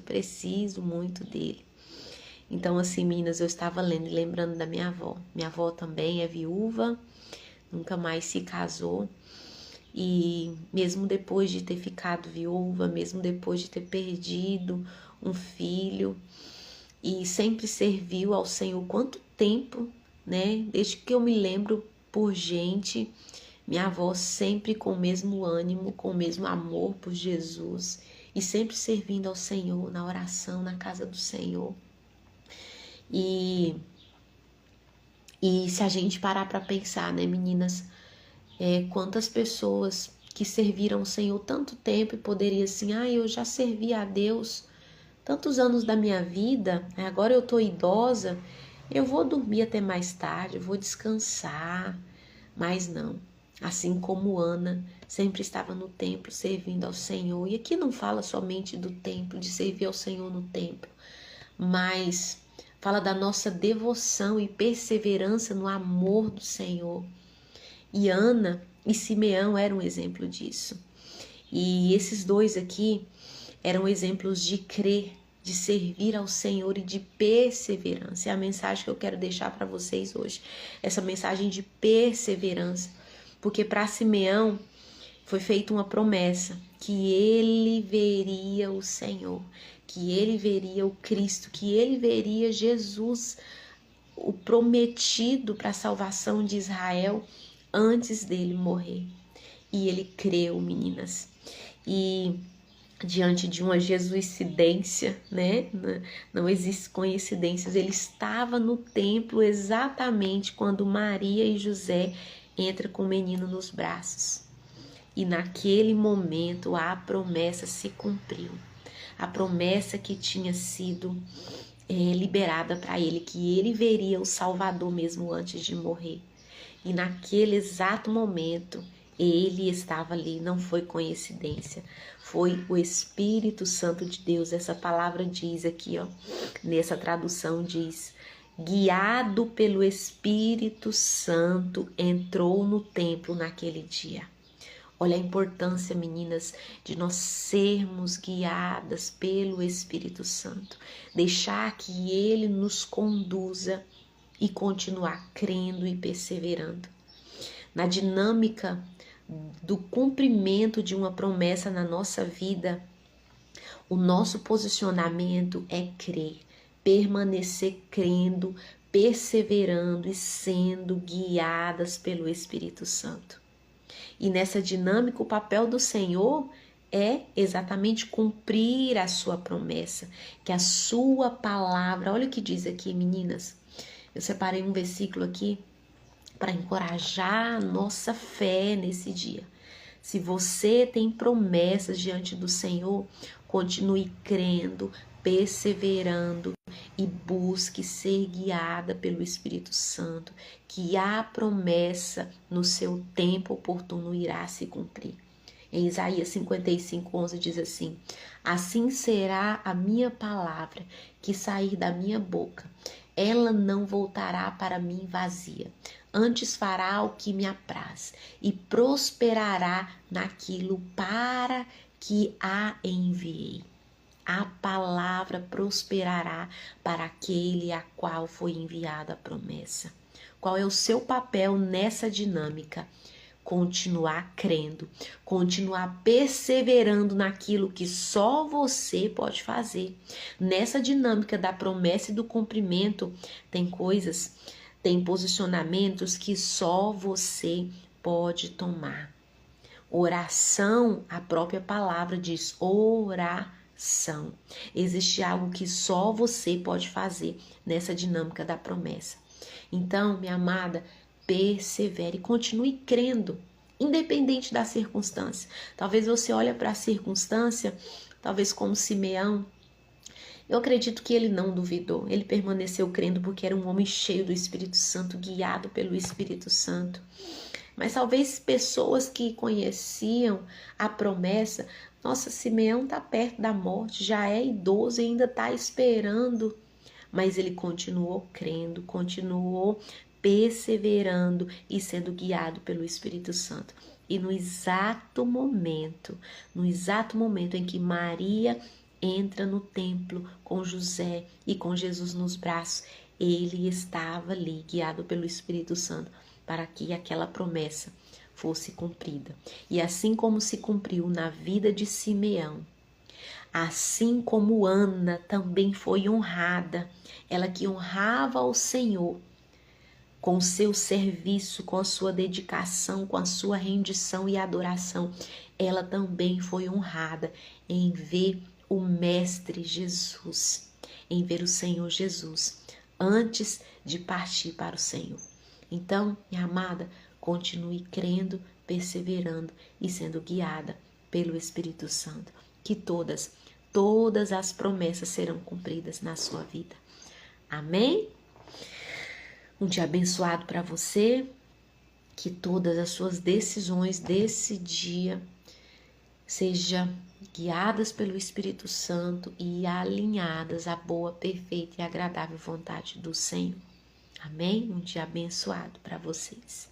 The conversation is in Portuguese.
preciso muito dele. Então, assim, meninas, eu estava lendo e lembrando da minha avó. Minha avó também é viúva, nunca mais se casou. E mesmo depois de ter ficado viúva, mesmo depois de ter perdido um filho, e sempre serviu ao Senhor quanto tempo, né? Desde que eu me lembro por gente, minha avó sempre com o mesmo ânimo, com o mesmo amor por Jesus e sempre servindo ao Senhor na oração, na casa do Senhor. E se a gente parar para pensar, né, meninas, quantas pessoas que serviram ao Senhor tanto tempo e poderia assim, eu já servi a Deus tantos anos da minha vida, agora eu tô idosa, eu vou dormir até mais tarde, eu vou descansar. Mas não, assim como Ana sempre estava no templo servindo ao Senhor. E aqui não fala somente do templo, de servir ao Senhor no templo, mas fala da nossa devoção e perseverança no amor do Senhor. E Ana e Simeão eram um exemplo disso. E esses dois aqui eram exemplos de crer, de servir ao Senhor e de perseverança. É a mensagem que eu quero deixar para vocês hoje. Essa mensagem de perseverança. Porque para Simeão foi feita uma promessa que ele veria o Senhor, que ele veria o Cristo, que ele veria Jesus, o prometido para a salvação de Israel antes dele morrer. E ele creu, meninas. E diante de uma jesuicidência, né? Não existe coincidências. Ele estava no templo exatamente quando Maria e José entram com o menino nos braços. E naquele momento a promessa se cumpriu. A promessa que tinha sido liberada para ele, que ele veria o Salvador mesmo antes de morrer. E naquele exato momento ele estava ali, não foi coincidência, foi o Espírito Santo de Deus. Essa palavra diz aqui, nessa tradução diz, guiado pelo Espírito Santo, entrou no templo naquele dia. Olha a importância, meninas, de nós sermos guiadas pelo Espírito Santo, deixar que ele nos conduza e continuar crendo e perseverando. Na dinâmica do cumprimento de uma promessa na nossa vida, o nosso posicionamento é crer, permanecer crendo, perseverando e sendo guiadas pelo Espírito Santo. E nessa dinâmica, o papel do Senhor é exatamente cumprir a sua promessa, que a sua palavra, olha o que diz aqui, meninas, eu separei um versículo aqui para encorajar a nossa fé nesse dia. Se você tem promessas diante do Senhor, continue crendo, perseverando e busque ser guiada pelo Espírito Santo, que a promessa no seu tempo oportuno irá se cumprir. Em Isaías 55:11 diz assim: assim será a minha palavra que sair da minha boca. Ela não voltará para mim vazia, antes fará o que me apraz e prosperará naquilo para que a enviei. A palavra prosperará para aquele a qual foi enviada a promessa. Qual é o seu papel nessa dinâmica? Continuar crendo, continuar perseverando naquilo que só você pode fazer. Nessa dinâmica da promessa e do cumprimento, tem coisas, tem posicionamentos que só você pode tomar. Oração, a própria palavra diz oração. Existe algo que só você pode fazer nessa dinâmica da promessa. Então, minha amada, persevere, continue crendo, independente da circunstância. Talvez você olhe para a circunstância, talvez como Simeão. Eu acredito que ele não duvidou, ele permaneceu crendo porque era um homem cheio do Espírito Santo, guiado pelo Espírito Santo. Mas talvez pessoas que conheciam a promessa, nossa, Simeão está perto da morte, já é idoso e ainda está esperando. Mas ele continuou crendo, continuou perseverando e sendo guiado pelo Espírito Santo. E no exato momento em que Maria entra no templo com José e com Jesus nos braços. Ele estava ali, guiado pelo Espírito Santo, para que aquela promessa fosse cumprida. E assim como se cumpriu na vida de Simeão, assim como Ana também foi honrada, ela que honrava ao Senhor com o seu serviço, com a sua dedicação, com a sua rendição e adoração, ela também foi honrada em ver o Mestre Jesus, em ver o Senhor Jesus, antes de partir para o Senhor. Então, minha amada, continue crendo, perseverando e sendo guiada pelo Espírito Santo, que todas as promessas serão cumpridas na sua vida. Amém? Um dia abençoado para você, que todas as suas decisões desse dia sejam guiadas pelo Espírito Santo e alinhadas à boa, perfeita e agradável vontade do Senhor. Amém? Um dia abençoado para vocês.